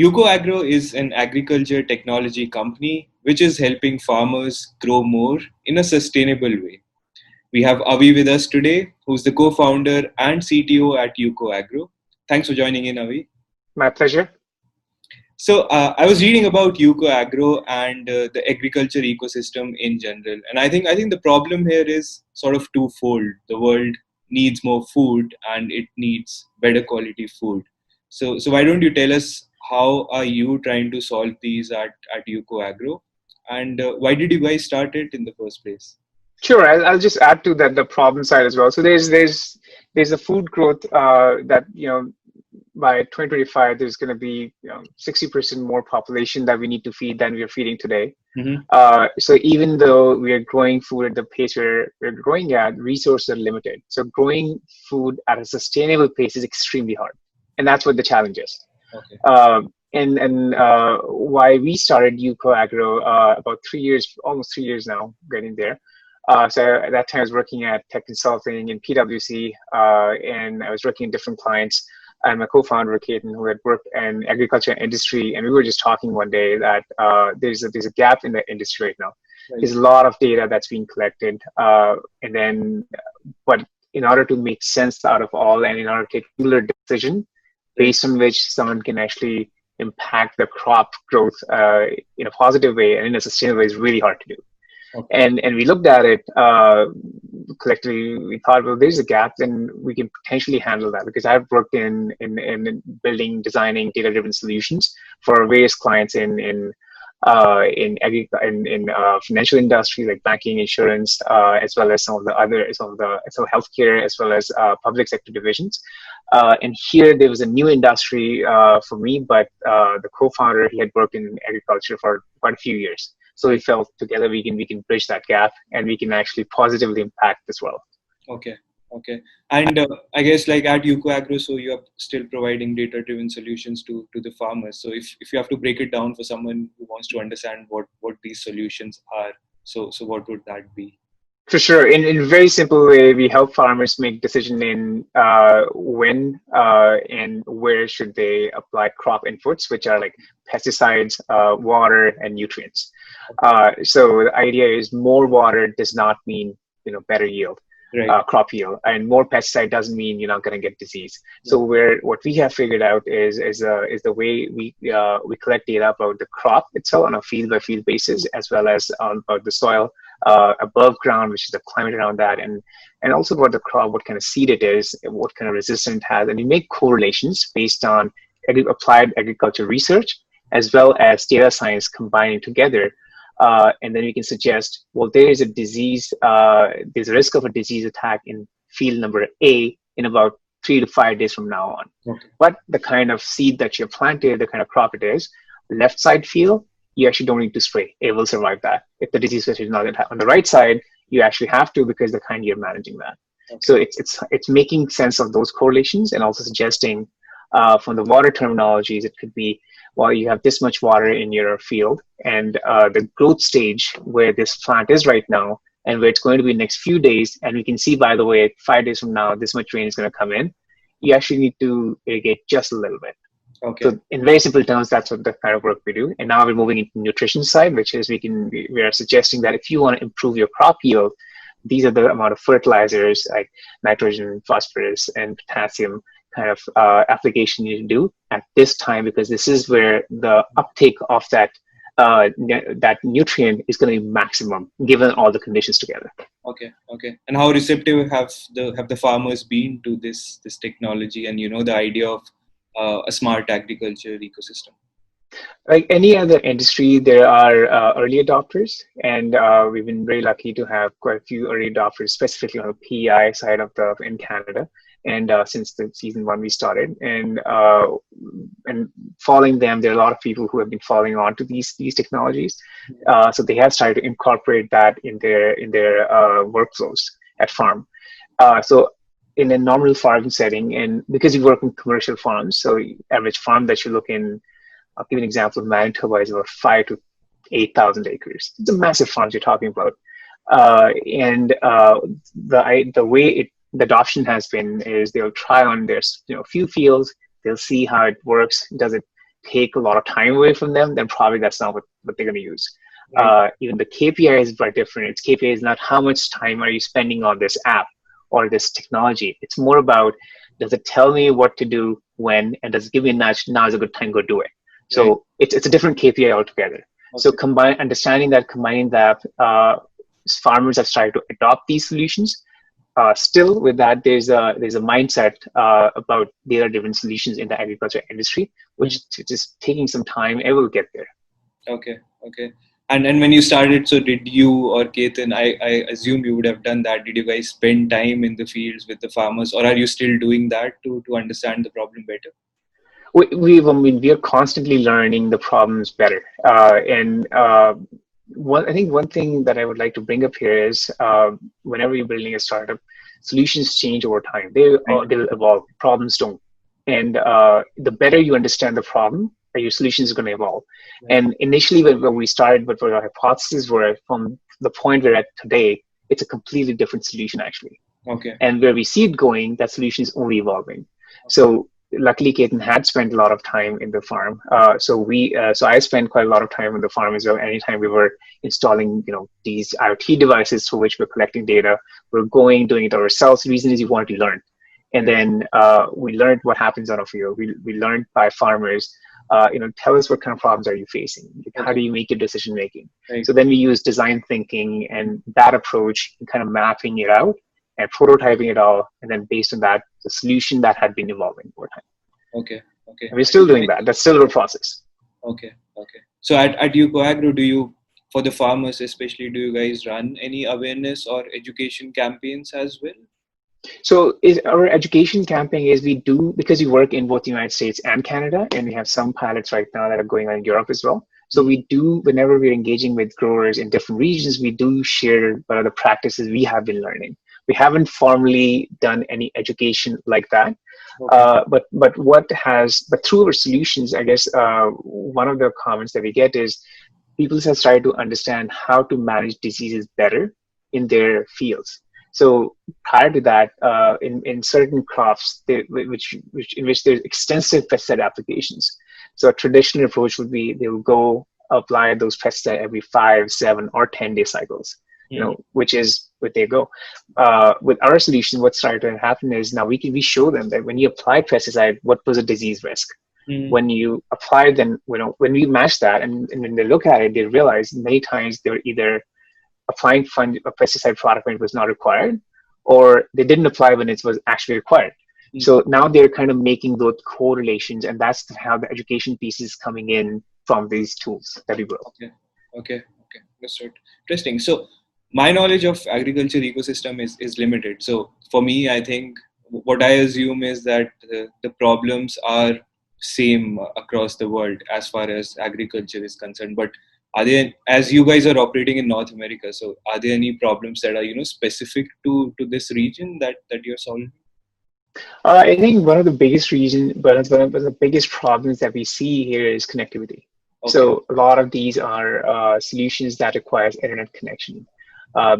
Ukko Agro is an agriculture technology company which is helping farmers grow more in a sustainable way. We have Avi with us today, who's the co-founder and CTO at Ukko Agro. Thanks for joining in, Avi. My pleasure. So I was reading about Ukko Agro and the agriculture ecosystem in general, and I think the problem here is sort of twofold. The world needs more food, and it needs better quality food. So why don't you tell us how are you trying to solve these at Ukko Agro, and why did you guys start it in the first place? Sure, I'll just add to that the problem side as well. So there's a food growth that by 2025 there's going to be 60% more population that we need to feed than we are feeding today. Mm-hmm. So even though we are growing food at the pace we're growing at, resources are limited. So growing food at a sustainable pace is extremely hard, and that's what the challenge is. Okay. And why we started Ukko Agro about 3 years, almost 3 years now, getting there. So at that time I was working at tech consulting in PwC, and I was working in different clients. And my co-founder, Ketan, who had worked in agriculture industry, and we were just talking one day that there's a gap in the industry right now. Right. There's a lot of data that's being collected, but in order to make sense out of all, and in order to take a singular decision based on which someone can actually impact the crop growth in a positive way and in a sustainable way, is really hard to do. Okay. And we looked at it collectively. We thought, well, there's a gap, then we can potentially handle that, because I've worked in building, designing data-driven solutions for various clients in financial industry like banking, insurance, as well as some healthcare, as well as public sector divisions. And here there was a new industry for me, but the co-founder, he had worked in agriculture for quite a few years. So we felt together we can bridge that gap, and we can actually positively impact this world. Okay. And I guess like at Ukko Agro, so you are still providing data-driven solutions to the farmers. So if you have to break it down for someone who wants to understand what these solutions are, so what would that be? For sure. In a very simple way, we help farmers make decision in when and where should they apply crop inputs, which are like pesticides, water, and nutrients. So the idea is more water does not mean better yield. Right. Crop yield, and more pesticide doesn't mean you're not going to get disease. Yeah. So what we have figured out is the way we collect data about the crop itself on a field by field basis, as well as about the soil above ground, which is the climate around that, and also about the crop, what kind of seed it is, what kind of resistance it has, and we make correlations based on applied agriculture research as well as data science combining together. And then we can suggest, well, there is a disease, there's a risk of a disease attack in field number A in about 3 to 5 days from now on. Okay. But the kind of seed that you planted, the kind of crop it is, left side field, you actually don't need to spray. It will survive that. If the disease is not on the right side, you actually have to, because the kind you're managing that. Okay. So it's making sense of those correlations, and also suggesting from the water terminologies, it could be, well, you have this much water in your field, and the growth stage where this plant is right now, and where it's going to be next few days, and we can see, by the way, 5 days from now, this much rain is going to come in. You actually need to irrigate just a little bit. Okay. So in very simple terms, that's what the kind of work we do. And now we're moving into the nutrition side, which is we are suggesting that if you want to improve your crop yield, these are the amount of fertilizers like nitrogen, phosphorus, and potassium kind of application you need to do at this time, because this is where the uptake of that nutrient is going to be maximum given all the conditions together. Okay. And how receptive have the farmers been to this technology and the idea of a smart agriculture ecosystem? Like any other industry, there are early adopters, and we've been very lucky to have quite a few early adopters, specifically on the PEI side in Canada. And since the season 1 we started, and following them, there are a lot of people who have been following on to these technologies. So they have started to incorporate that in their workflows at farm. So in a normal farming setting, and because you work in commercial farms, so average farm that you look in, I'll give an example of Manitoba, is about 5,000 to 8,000 acres. It's a massive farm you're talking about. And the way the adoption has been is they'll try on their few fields, they'll see how it works. Does it take a lot of time away from them? Then probably that's not what they're going to use. Right. Even the KPIs are different. Its KPI is not how much time are you spending on this app or this technology. It's more about, does it tell me what to do when, and does it give me a nudge? Now is a good time, go do it. So Right. it's a different KPI altogether. So combining that, farmers have started to adopt these solutions. Still, with that, there's a mindset about data-driven solutions in the agriculture industry, which is taking some time. It will get there. Okay. Okay. And when you started, so did you or Ketan, I assume you would have done that. Did you guys spend time in the fields with the farmers, or are you still doing that to understand the problem better? I mean, we are constantly learning the problems better. I think one thing that I would like to bring up here is, whenever you're building a startup, solutions change over time. Right. They'll evolve. Problems don't. And the better you understand the problem, your solutions are going to evolve. Right. And initially, when we started, what our hypotheses were, from the point we're at today, it's a completely different solution, actually. Okay. And where we see it going, that solution is only evolving. So luckily, Ketan had spent a lot of time in the farm. So I spent quite a lot of time in the farm as well. Anytime we were installing, these IoT devices for which we're collecting data, we're doing it ourselves. The reason is you want to learn. And then we learned what happens on a field. We learned by farmers, tell us what kind of problems are you facing? How do you make your decision making? Right. So then we use design thinking and that approach and kind of mapping it out and prototyping it all. And then based on that, the solution that had been evolving over time. Okay. Okay. And we're still doing that. That's still a process. Okay. Okay. So at Ukko Agro, for the farmers especially, do you guys run any awareness or education campaigns as well? So our education campaign is, we do, because we work in both the United States and Canada, and we have some pilots right now that are going on in Europe as well. So we do, whenever we're engaging with growers in different regions, we do share what are the practices we have been learning. We haven't formally done any education like that. Okay. But through our solutions, I guess one of the comments that we get is people have started to understand how to manage diseases better in their fields. So prior to that, in certain crops, in which there's extensive pesticide applications. So a traditional approach would be they will go apply those pesticides every 5, 7, or 10-day cycles. Which is where they go. With our solution, what started to happen is now we show them that when you apply pesticide, what was a disease risk? When you apply, then when we match that, and when they look at it, they realize many times they were either applying a pesticide product when it was not required, or they didn't apply when it was actually required. So now they're kind of making those correlations, and that's how the education piece is coming in from these tools that we build. Okay. Understood. Interesting. So my knowledge of agriculture ecosystem is limited. So for me, I think what I assume is that the problems are same across the world as far as agriculture is concerned. But are there, as you guys are operating in North America, so are there any problems that are specific to this region that you're solving? I think one of the biggest problems that we see here is connectivity. Okay. So a lot of these are solutions that requires internet connection.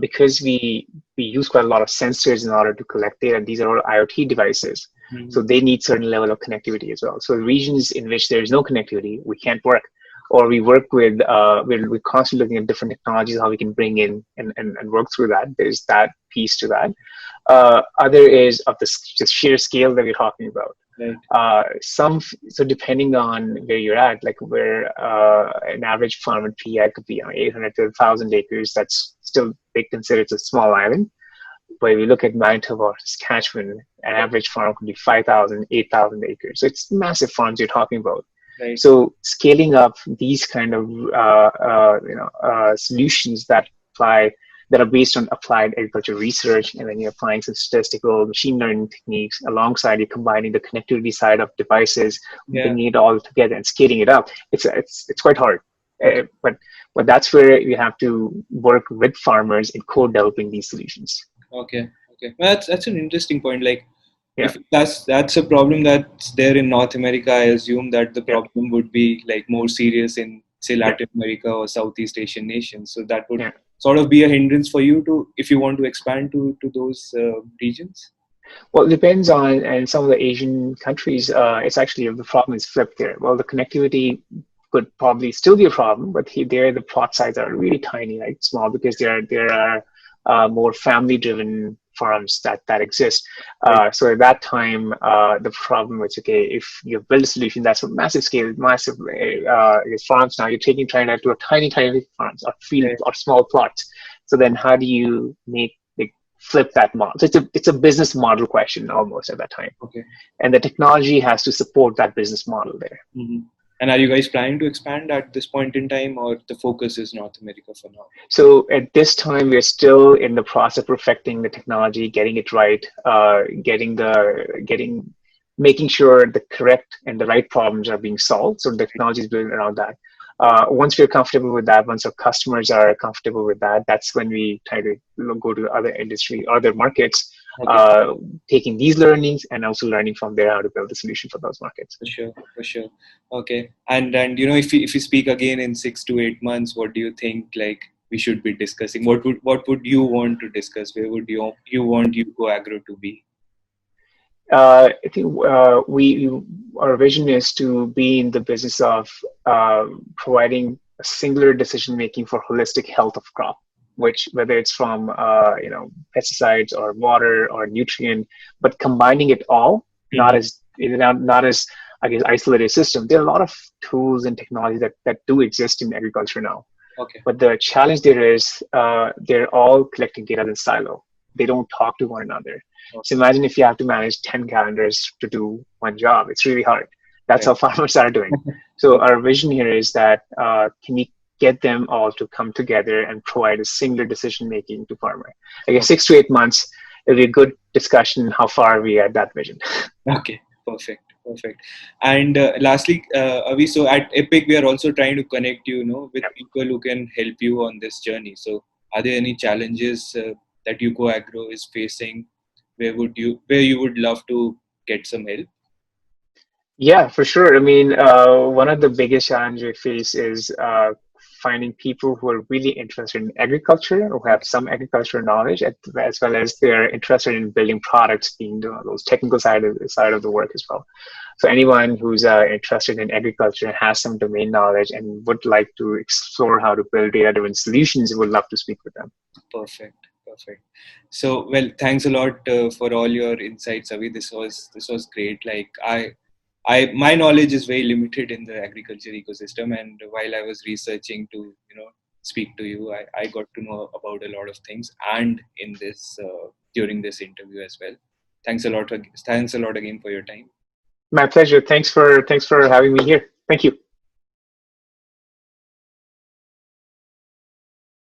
Because we use quite a lot of sensors in order to collect data. These are all IoT devices, so they need certain level of connectivity as well. So regions in which there is no connectivity, we can't work, or we work with we're constantly looking at different technologies, how we can bring in and work through that. There's that piece to that. Other is of the sheer scale that we're talking about. Right. So depending on where you're at, like where an average farm in PI could be on 800 to 1,000 acres, that's still considered a small island. But if you look at Manitoba or Saskatchewan, an average farm could be 5,000, 8,000 acres. So it's massive farms you're talking about. Right. So scaling up these kind of solutions that are based on applied agriculture research, and then you're applying some statistical machine learning techniques alongside, you're combining the connectivity side of devices, bringing it all together and scaling it up. It's quite hard, but that's where you have to work with farmers in co-developing these solutions. Okay. Well, that's an interesting point. Like, if that's a problem that's there in North America, I assume that the problem would be like more serious in, say, Latin America or Southeast Asian nations. So that would sort of be a hindrance for you to, if you want to expand to those regions? Well, it depends on, and some of the Asian countries, it's actually the problem is flipped there. Well, the connectivity could probably still be a problem, but there the plot size are really tiny, like small, because there are more family-driven farms that exist. Right. So at that time, the problem was, okay, if you build a solution that's a massive scale, massive farms, now you're trying to do a tiny farms or field Right. or small plots. So then how do you make flip that model? So it's a business model question almost at that time, Okay. and the technology has to support that business model there. Mm-hmm. And are you guys planning to expand at this point in time, or the focus is North America for now? So at this time, we're still in the process of perfecting the technology, getting it right, making sure the correct and the right problems are being solved. So the technology is built around that. Once we're comfortable with that, once our customers are comfortable with that, that's when we try to go to other industry, other markets, Okay. taking these learnings and also learning from there how to build a solution for those markets. For sure, for sure. Okay, and if you speak again in 6 to 8 months, what do you think like we should be discussing? What would you want to discuss? Where would you want Ukko Agro to be? I think our vision is to be in the business of providing a singular decision making for holistic health of crop, Okay. which whether it's from pesticides or water or nutrient, but combining it all, not Mm-hmm. as not as I guess isolated system. There are a lot of tools and technology that do exist in agriculture now, Okay. but the challenge there is they're all collecting data in silo. They don't talk to one another. So Okay. imagine if you have to manage 10 calendars to do one job. It's really hard. That's Right. how farmers are doing. So Okay. our vision here is that can we get them all to come together and provide a singular decision making to farmer? I guess Okay. 6 to 8 months, it'll be a good discussion how far we are at that vision. Okay. Perfect. Perfect. And lastly, Avi, so at Epic, we are also trying to connect with people who can help you on this journey. So, are there any challenges that Ukko Agro is facing? Where you would love to get some help? Yeah, for sure. I mean, one of the biggest challenges we face is finding people who are really interested in agriculture, who have some agricultural knowledge, as well as they're interested in building products, being those technical side of the work as well. So anyone who's interested in agriculture and has some domain knowledge and would like to explore how to build data-driven solutions, would love to speak with them. Perfect. Perfect. So, well, thanks a lot for all your insights, Avi. This was great. Like my knowledge is very limited in the agriculture ecosystem, and while I was researching to speak to you, I got to know about a lot of things, and in this during this interview as well. Thanks a lot again for your time. My pleasure. Thanks for having me here. Thank you.